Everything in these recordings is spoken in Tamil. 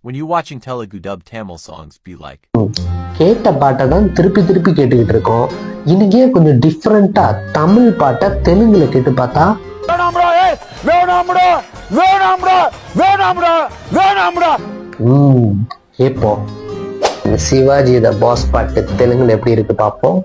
When you're watching Telugu dubbed Tamil songs, be like, கேட்ட பாட்டை தான் திருப்பி திருப்பி கேட்டுக்கிட்டு இருக்கோம். இன்னைக்கே கொஞ்சம் டிஃப்ரெண்டா தமிழ் பாட்டை தெலுங்குல கேட்டு பார்த்தா கேட்போம். சிவாஜி த பாஸ் பாட்டு தெலுங்குல எப்படி இருக்கு பார்ப்போம்.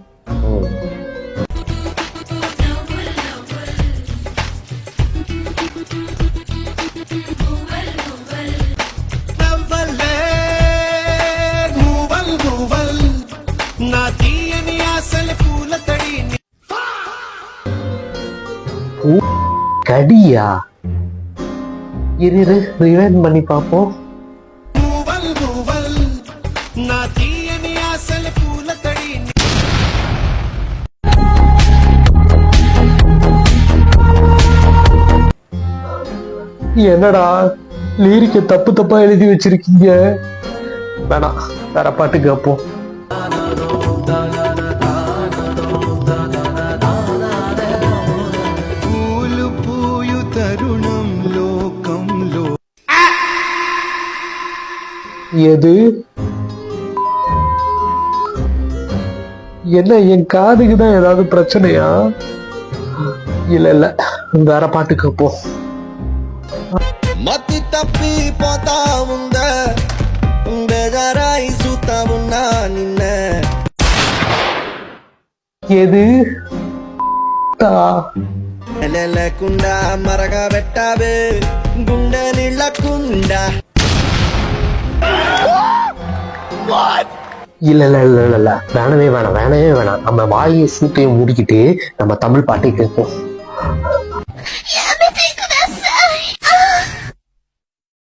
கடியா இரு ரிவைண்ட் பண்ணி பார்ப்போம். என்னடா லிரிக்க தப்பு தப்பா எழுதி வச்சிருக்கீங்க. வேணாம், வேற பாட்டு கேட்போம். எது என்ன என் காதுக்கு தான் ஏதாவது பிரச்சனையா? இல்ல வேற பாட்டு கேட்போம். மத்தி தப்பி போதா உந்த பேஜாராய் சுத்தா உன்னா நின்ன எது குண்டா மரக வெட்டாவே குண்ட நில குண்டா. இல்ல வேணவே வேணாம். நம்ம வாயை சூட்டையும் மூடிக்கிட்டு நம்ம தமிழ் பாட்டை கேட்போம்.